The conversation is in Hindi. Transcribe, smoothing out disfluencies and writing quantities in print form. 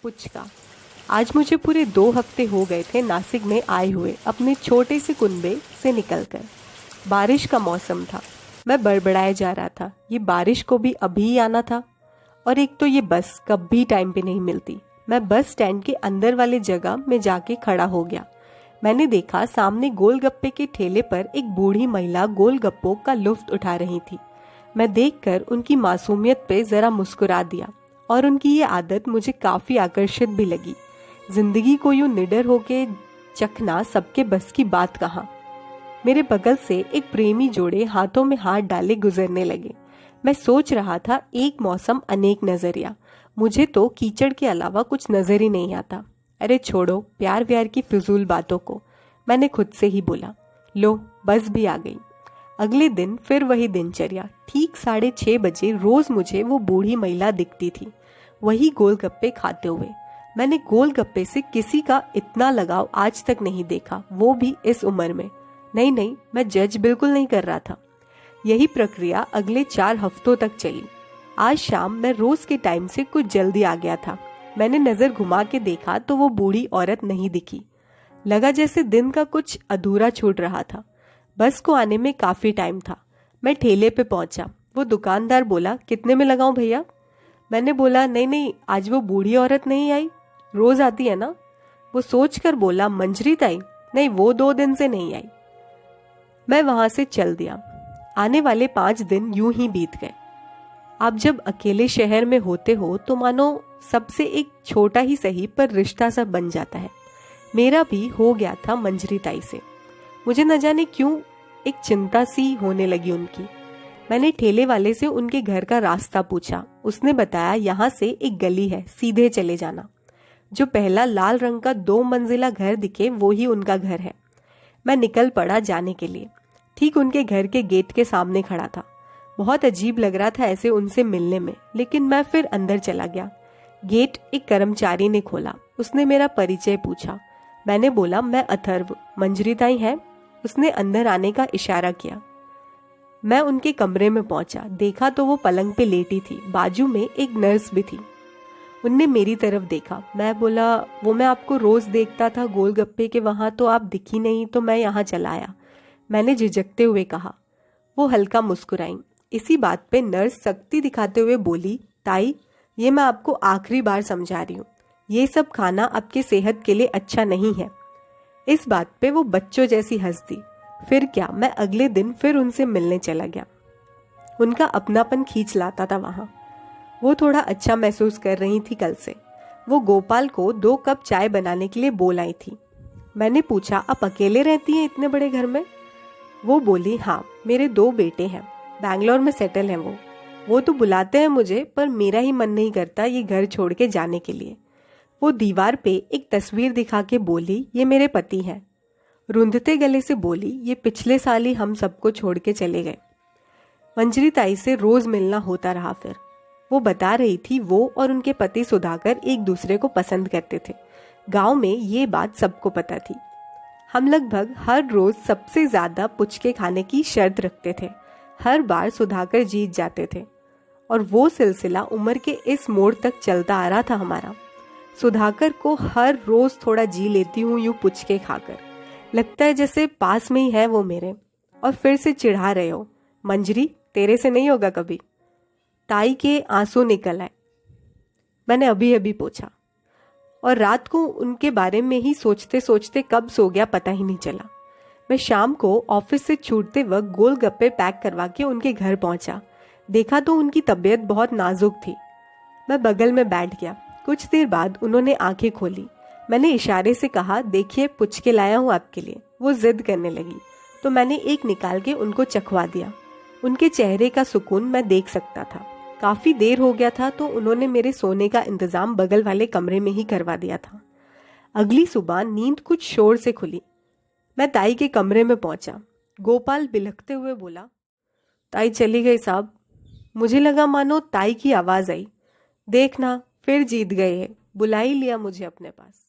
पुचका। आज मुझे पूरे 2 हफ्ते हो गए थे नासिक में आए हुए अपने छोटे से कुनबे से निकलकर। बारिश का मौसम था। मैं बड़बड़ाए जा रहा था, ये बारिश को भी अभी ही आना था। और एक तो ये बस कभी टाइम पे नहीं मिलती। मैं बस स्टैंड के अंदर वाले जगह में जाके खड़ा हो गया। मैंने देखा सामने गोलगप्पे के ठेले पर एक बूढ़ी महिला गोलगप्पों का लुत्फ उठा रही थी। मैं देखकर उनकी मासूमियत पे जरा मुस्कुरा दिया और उनकी ये आदत मुझे काफी आकर्षित भी लगी। जिंदगी को यूं निडर होके चखना सबके बस की बात कहाँ। मेरे बगल से एक प्रेमी जोड़े हाथों में हाथ डाले गुजरने लगे। मैं सोच रहा था, एक मौसम अनेक नजरिया। मुझे तो कीचड़ के अलावा कुछ नजर ही नहीं आता। अरे छोड़ो प्यार व्यार की फिजूल बातों को, मैंने खुद से ही बोला। लो बस भी आ गई। अगले दिन फिर वही दिनचर्या। ठीक 6:30 बजे रोज मुझे वो बूढ़ी महिला दिखती थी, वही गोलगप्पे खाते हुए। मैंने गोलगप्पे से किसी का इतना लगाव आज तक नहीं देखा, वो भी इस उम्र में। नहीं, मैं जज बिल्कुल नहीं कर रहा था। यही प्रक्रिया अगले 4 हफ्तों तक चली। आज शाम मैं रोज के टाइम से कुछ जल्दी आ गया था। मैंने नजर घुमा के देखा तो वो बूढ़ी औरत नहीं दिखी। लगा जैसे दिन का कुछ अधूरा छूट रहा था। बस को आने में काफी टाइम था। मैं ठेले पे पहुंचा। वो दुकानदार बोला, कितने में लगाऊं भैया? मैंने बोला, नहीं, आज वो बूढ़ी औरत नहीं आई, रोज आती है ना। वो सोच कर बोला, मंजरी ताई? नहीं, वो 2 दिन से नहीं आई। मैं वहां से चल दिया। आने वाले 5 दिन यूं ही बीत गए। आप जब अकेले शहर में होते हो तो मानो सबसे एक छोटा ही सही पर रिश्ता सा बन जाता है। मेरा भी हो गया था मंजरी ताई से। मुझे न जाने क्यों एक चिंता सी होने लगी उनकी। मैंने ठेले वाले से उनके घर का रास्ता पूछा। उसने बताया, यहाँ से एक गली है, सीधे चले जाना। जो पहला लाल रंग का 2 मंजिला घर दिखे वो ही उनका घर है। मैं निकल पड़ा जाने के लिए। ठीक उनके घर के गेट के सामने खड़ा था। बहुत अजीब लग रहा था ऐसे उनसे मिलने में, लेकिन मैं फिर अंदर चला गया। गेट एक कर्मचारी ने खोला। उसने मेरा परिचय पूछा। मैंने बोला, मैं अथर्व, मंजरी ताई है? उसने अंदर आने का इशारा किया। मैं उनके कमरे में पहुंचा। देखा तो वो पलंग पे लेटी थी, बाजू में एक नर्स भी थी। उनने मेरी तरफ देखा। मैं बोला, वो मैं आपको रोज देखता था गोलगप्पे के वहां, तो आप दिखी नहीं तो मैं यहाँ चला आया, मैंने झिझकते हुए कहा। वो हल्का मुस्कुराई। इसी बात पे नर्स सख्ती दिखाते हुए बोली, ताई ये मैं आपको आखिरी बार समझा रही हूँ, ये सब खाना आपके सेहत के लिए अच्छा नहीं है। इस बात पे वो बच्चों जैसी हंस दी। फिर क्या, मैं अगले दिन फिर उनसे मिलने चला गया। उनका अपनापन खींच लाता था वहां। वो थोड़ा अच्छा महसूस कर रही थी कल से। वो गोपाल को 2 कप चाय बनाने के लिए बोल आई थी। मैंने पूछा, आप अकेले रहती हैं इतने बड़े घर में? वो बोली, हाँ, मेरे 2 बेटे हैं, बैंगलोर में सेटल हैं वो तो बुलाते हैं मुझे, पर मेरा ही मन नहीं करता ये घर छोड़ के जाने के लिए। वो दीवार पे एक तस्वीर दिखा के बोली, ये मेरे पति हैं। रुंधते गले से बोली, ये पिछले साल ही हम सबको छोड़ के चले गए। मंजरी ताई से रोज मिलना होता रहा। फिर वो बता रही थी, वो और उनके पति सुधाकर एक दूसरे को पसंद करते थे। गांव में ये बात सबको पता थी। हम लगभग हर रोज सबसे ज्यादा पुचके खाने की शर्त रखते थे। हर बार सुधाकर जीत जाते थे और वो सिलसिला उम्र के इस मोड़ तक चलता आ रहा था हमारा। सुधाकर को हर रोज थोड़ा जी लेती हूँ यूं पुचके खाकर। लगता है जैसे पास में ही है वो मेरे। और फिर से चिढ़ा रहे हो, मंजरी तेरे से नहीं होगा कभी। ताई के आंसू निकल आए। मैंने अभी अभी पूछा और रात को उनके बारे में ही सोचते सोचते कब सो गया पता ही नहीं चला। मैं शाम को ऑफिस से छूटते वक्त गोलगप्पे पैक करवा के उनके घर पहुंचा। देखा तो उनकी तबीयत बहुत नाजुक थी। मैं बगल में बैठ गया। कुछ देर बाद उन्होंने आंखें खोली। मैंने इशारे से कहा, देखिए पुचके लाया हूँ आपके लिए। वो जिद करने लगी तो मैंने एक निकाल के उनको चखवा दिया। उनके चेहरे का सुकून मैं देख सकता था। काफी देर हो गया था तो उन्होंने मेरे सोने का इंतजाम बगल वाले कमरे में ही करवा दिया था। अगली सुबह नींद कुछ शोर से खुली। मैं ताई के कमरे में पहुंचा। गोपाल बिलखते हुए बोला, ताई चली गई साहब। मुझे लगा मानो ताई की आवाज आई। देखना फिर जीत गए है, बुला ही लिया मुझे अपने पास।